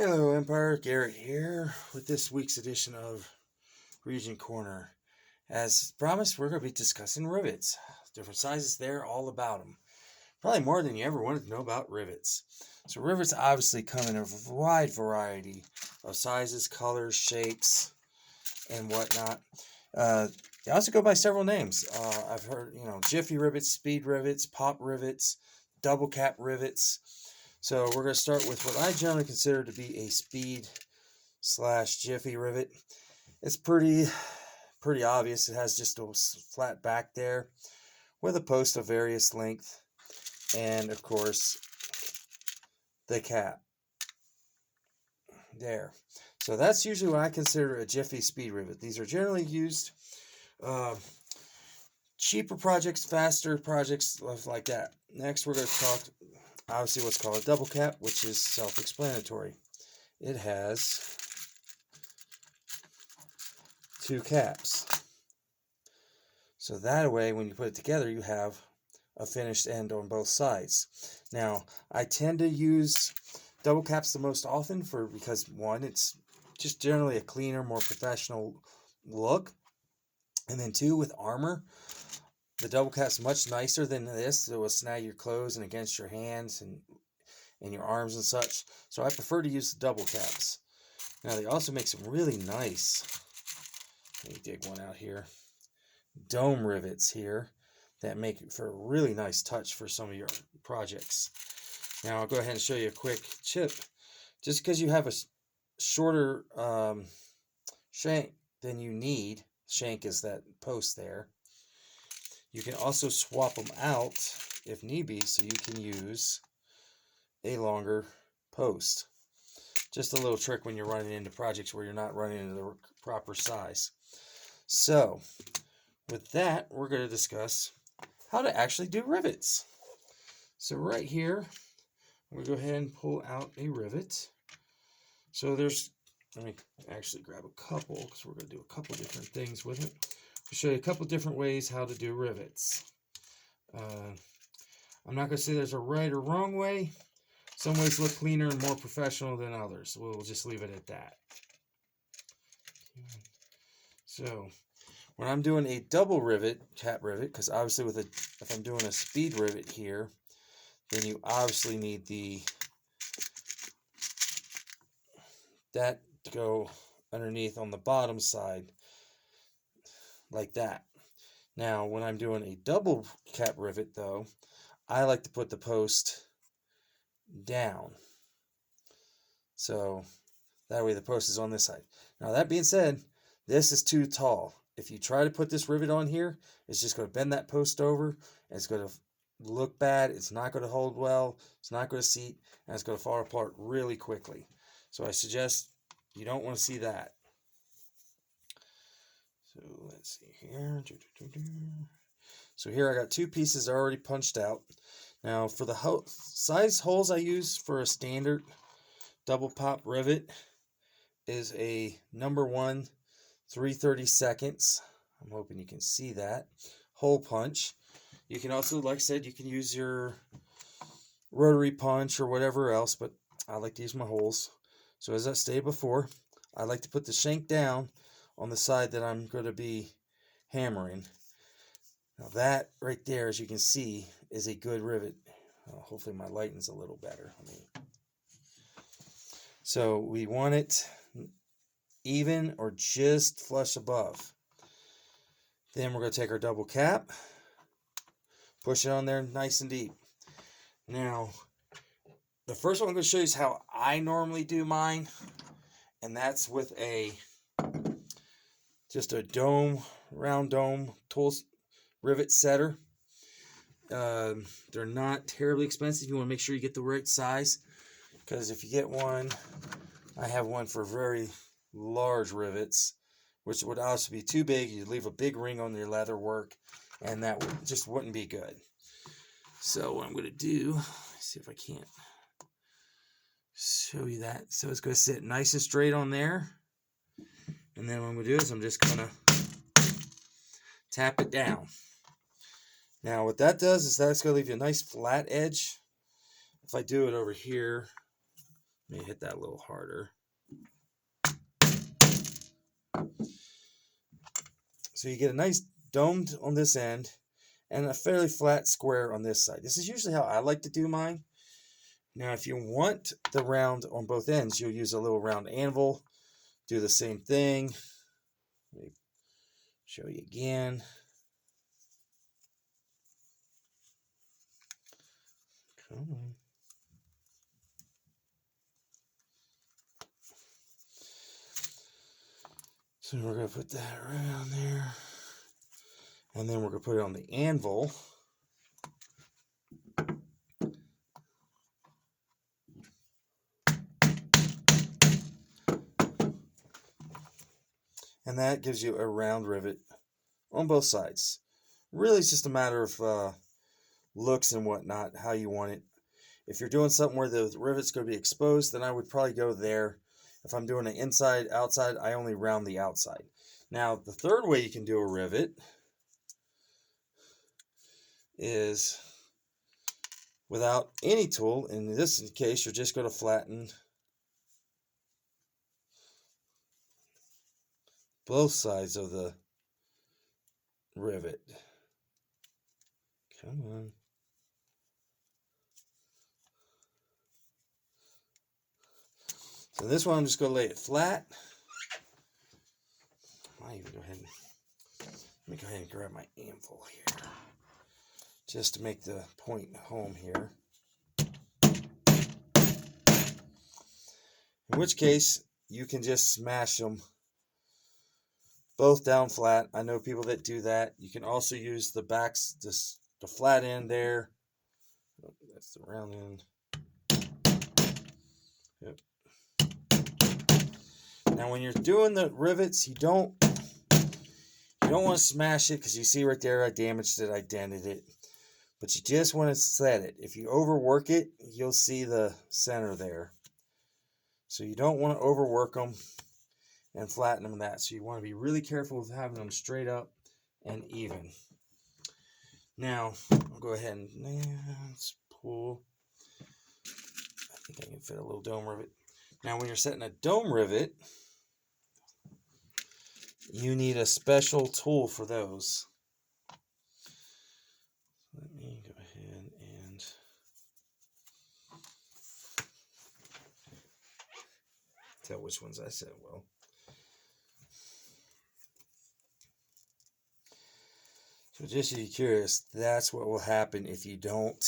Hello Empire, Garrett here with this week's edition of Region Corner. As promised, we're going to be discussing rivets. Different sizes there, all about them. Probably more than you ever wanted to know about rivets. So rivets obviously come in a wide variety of sizes, colors, shapes, and whatnot. They also go by several names. I've heard, Jiffy rivets, speed rivets, pop rivets, double cap rivets. So we're going to start with what I generally consider to be a speed / jiffy rivet. It's pretty obvious. It has just a flat back there with a post of various length, and of course the cap there. So that's usually what I consider a jiffy speed rivet. These are generally used cheaper projects, faster projects, like that. Next, we're going to talk obviously what's called a double cap, which is self-explanatory. It has two caps. So that way, when you put it together, you have a finished end on both sides. Now, I tend to use double caps the most often because one, it's just generally a cleaner, more professional look. And then two, with armor, the double cap's much nicer than this. It will snag your clothes and against your hands and your arms and such. So I prefer to use the double caps. Now they also make some really nice, let me dig one out here, dome rivets here that make it for a really nice touch for some of your projects. Now I'll go ahead and show you a quick tip. Just because you have a shorter shank than you need, shank is that post there, you can also swap them out if need be, so you can use a longer post. Just a little trick when you're running into projects where you're not running into the proper size. So, with that, we're going to discuss how to actually do rivets. So right here, I'm going to go ahead and pull out a rivet. So let me actually grab a couple, because we're going to do a couple different things with it. I'll show you a couple different ways how to do rivets. I'm not going to say there's a right or wrong way. Some ways look cleaner and more professional than others. We'll just leave it at that. So, when I'm doing a double rivet, cap rivet, because obviously if I'm doing a speed rivet here, then you obviously need that to go underneath on the bottom side, like that. Now, when I'm doing a double cap rivet, though, I like to put the post down. So that way the post is on this side. Now, that being said, this is too tall. If you try to put this rivet on here, it's just going to bend that post over, and it's going to look bad. It's not going to hold well. It's not going to seat, and it's going to fall apart really quickly. So I suggest you don't want to see that. So let's see here. So here I got two pieces already punched out. Now for the size holes I use for a standard double pop rivet is a number 1 3/32. I'm hoping you can see that hole punch. You can also, like I said, you can use your rotary punch or whatever else, but I like to use my holes. So as I stated before, I like to put the shank down on the side that I'm going to be hammering. Now that right there, as you can see, is a good rivet. Hopefully my lighting's a little better. So we want it even or just flush above. Then we're going to take our double cap, push it on there nice and deep. Now, the first one I'm going to show you is how I normally do mine, and that's with just a round dome tool rivet setter. They're not terribly expensive. You want to make sure you get the right size, because if you get one, I have one for very large rivets, which would also be too big. You'd leave a big ring on your leather work, and that just wouldn't be good. So what I'm going to do, see if I can't show you that. So it's going to sit nice and straight on there. And then what I'm going to do is I'm just going to tap it down. Now what that does is that's going to leave you a nice flat edge. If I do it over here, Let me hit that a little harder. So you get a nice domed on this end and a fairly flat square on this side. This is usually how I like to do mine. Now, if you want the round on both ends, you'll use a little round anvil. Do the same thing. Let me show you again. Come on. So we're going to put that around there. And then we're going to put it on the anvil. And that gives you a round rivet on both sides. Really, it's just a matter of looks and whatnot, how you want it. If you're doing something where the rivet's going to be exposed, then I would probably go there. If I'm doing an inside, outside, I only round the outside. Now, the third way you can do a rivet is without any tool. In this case, you're just going to flatten both sides of the rivet. Come on. So this one, I'm just going to lay it flat. I might even go ahead and let me go ahead and grab my anvil here, just to make the point home here. In which case, you can just smash them both down flat. I know people that do that. You can also use the backs, the flat end there. Oh, that's the round end. Yep. Now, when you're doing the rivets, you don't want to smash it, because you see right there, I damaged it, I dented it. But you just want to set it. If you overwork it, you'll see the center there. So you don't want to overwork them and flatten them that. So you want to be really careful with having them straight up and even. Now, I'll go ahead and let's pull. I think I can fit a little dome rivet. Now, when you're setting a dome rivet, you need a special tool for those. Let me go ahead and tell which ones I said well. So just to be curious, that's what will happen if you don't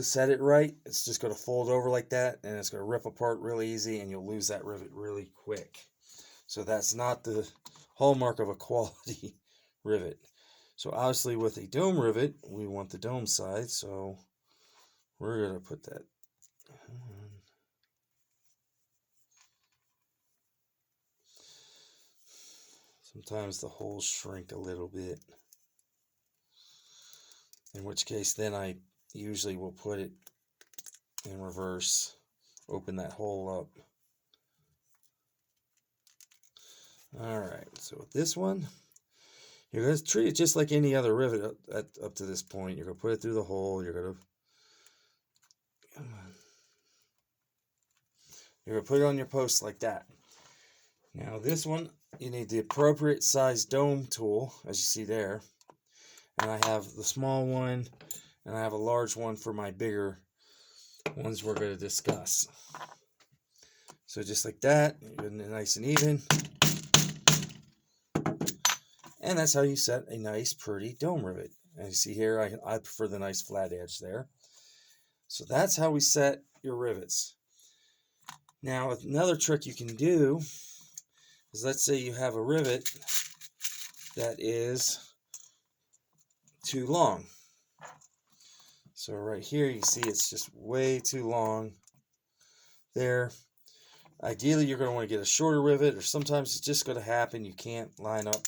set it right. It's just going to fold over like that, and it's going to rip apart really easy, and you'll lose that rivet really quick. So that's not the hallmark of a quality rivet. So obviously with a dome rivet, we want the dome side, so we're going to put that on. Sometimes the holes shrink a little bit, in which case then I usually will put it in reverse, open that hole up. Alright, so with this one, you're going to treat it just like any other rivet up to this point. You're going to put it through the hole, you're going to put it on your post like that. Now this one, you need the appropriate size dome tool, as you see there. And I have the small one, and I have a large one for my bigger ones we're going to discuss. So just like that, you're nice and even. And that's how you set a nice, pretty dome rivet. As you see here, I prefer the nice flat edge there. So that's how we set your rivets. Now, another trick you can do is, let's say you have a rivet that is too long. So right here, you see it's just way too long there. Ideally, you're going to want to get a shorter rivet, or sometimes it's just going to happen. You can't line up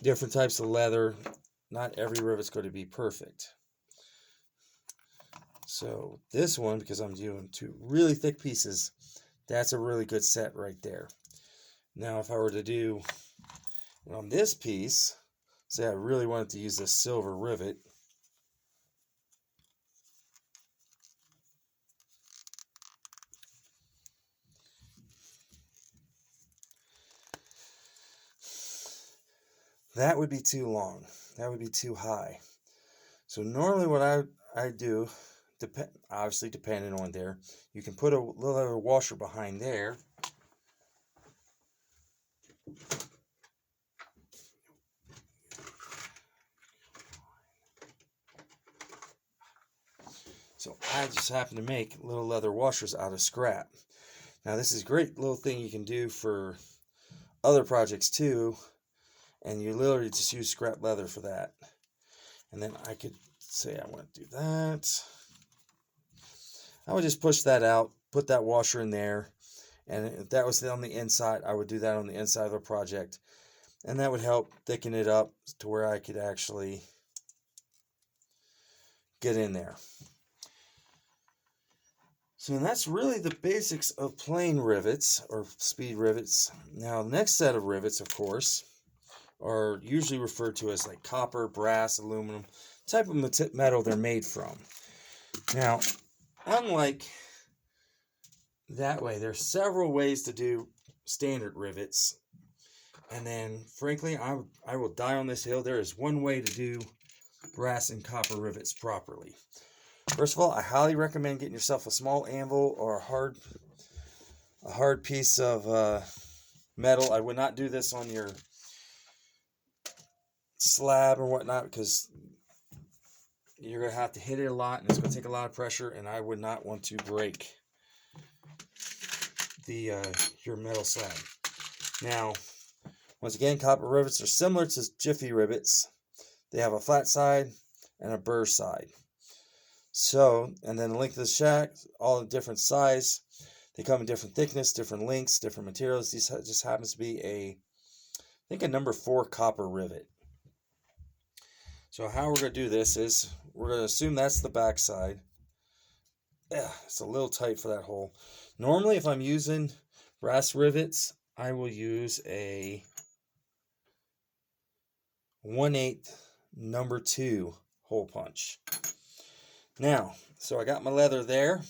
different types of leather. Not every rivet's going to be perfect. So this one, because I'm doing two really thick pieces, that's a really good set right there. Now, if I were to do on this piece, say I really wanted to use this silver rivet, that would be too long. That would be too high. So normally what I do, obviously depending on there, you can put a little washer behind there. So I just happen to make little leather washers out of scrap. Now this is a great little thing you can do for other projects too. And you literally just use scrap leather for that. And then I could say I want to do that. I would just push that out, put that washer in there. And if that was on the inside, I would do that on the inside of a project. And that would help thicken it up to where I could actually get in there. So that's really the basics of plain rivets or speed rivets. Now, the next set of rivets, of course, are usually referred to as like copper, brass, aluminum, type of metal they're made from. Now, unlike that way, there's several ways to do standard rivets. And then, frankly, I will die on this hill. There is one way to do brass and copper rivets properly. First of all, I highly recommend getting yourself a small anvil or a hard piece of metal. I would not do this on your slab or whatnot because you're going to have to hit it a lot and it's going to take a lot of pressure, and I would not want to break your metal slab. Now, once again, copper rivets are similar to Jiffy rivets. They have a flat side and a burr side. So, and then the length of the shack, all in different size. They come in different thickness, different lengths, different materials. This just happens to be I think a number 4 copper rivet. So how we're going to do this is, we're going to assume that's the back side. Yeah, it's a little tight for that hole. Normally, if I'm using brass rivets, I will use a 1/8 number 2 hole punch. Now, so I got my leather there.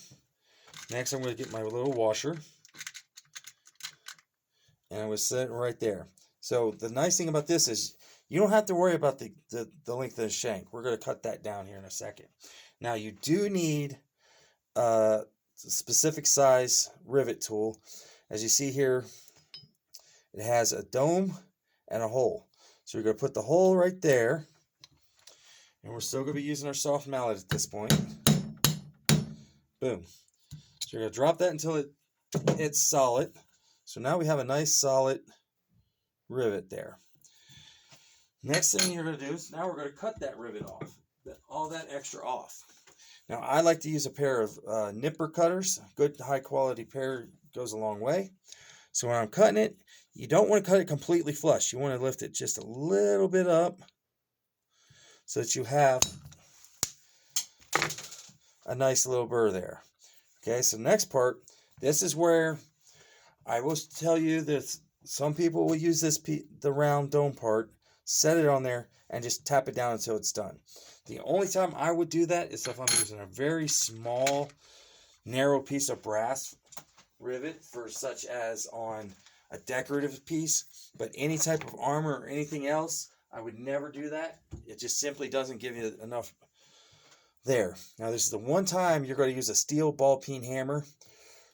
Next, I'm going to get my little washer. And I was sitting right there. So the nice thing about this is you don't have to worry about the length of the shank. We're going to cut that down here in a second. Now, you do need a specific size rivet tool. As you see here, it has a dome and a hole. So we're going to put the hole right there. And we're still going to be using our soft mallet at this point. Boom. So you're going to drop that until it's solid. So now we have a nice solid rivet there. Next thing you're going to do is now we're going to cut that rivet off. All that extra off. Now I like to use a pair of nipper cutters. Good high quality pair goes a long way. So when I'm cutting it, you don't want to cut it completely flush. You want to lift it just a little bit up so that you have a nice little burr there. Okay, so next part, this is where I will tell you that some people will use the round dome part, set it on there, and just tap it down until it's done. The only time I would do that is if I'm using a very small, narrow piece of brass rivet, for such as on a decorative piece. But any type of armor or anything else, I would never do that. It just simply doesn't give you enough there. Now this is the one time you're going to use a steel ball peen hammer.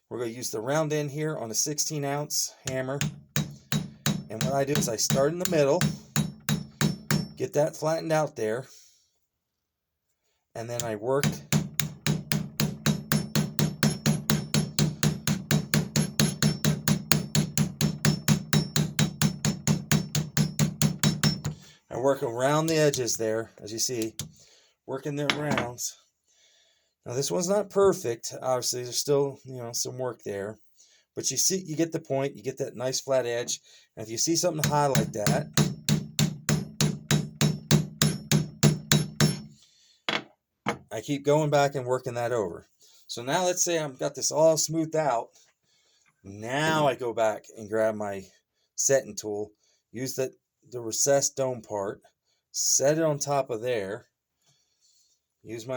We're going to use the round end here on a 16-ounce hammer. And what I do is I start in the middle, get that flattened out there, and then I work around the edges there, as you see, working the rounds. Now this one's not perfect. Obviously, there's still, some work there. But you see, you get the point. You get that nice flat edge. And if you see something high like that, I keep going back and working that over. So now let's say I've got this all smoothed out. Now I go back and grab my setting tool, use the recessed dome part, set it on top of there, give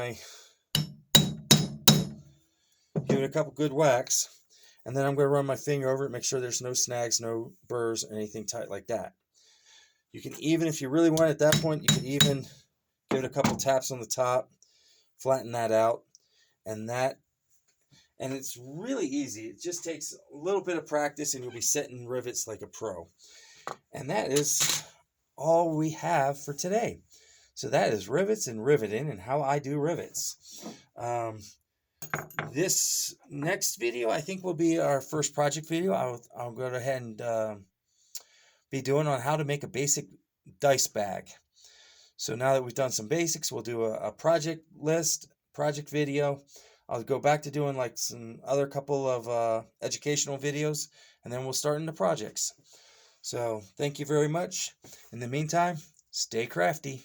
it a couple good whacks, and then I'm going to run my finger over it, make sure there's no snags, no burrs, anything tight like that. You can even, if you really want at that point, you can even give it a couple taps on the top, flatten that out, and it's really easy. It just takes a little bit of practice and you'll be setting rivets like a pro. And that is all we have for today. So that is rivets and riveting and how I do rivets. This next video I think will be our first project video. I'll go ahead and be doing on how to make a basic dice bag. So now that we've done some basics, we'll do a project list, project video. I'll go back to doing like some other couple of educational videos, and then we'll start into projects. So thank you very much. In the meantime, stay crafty.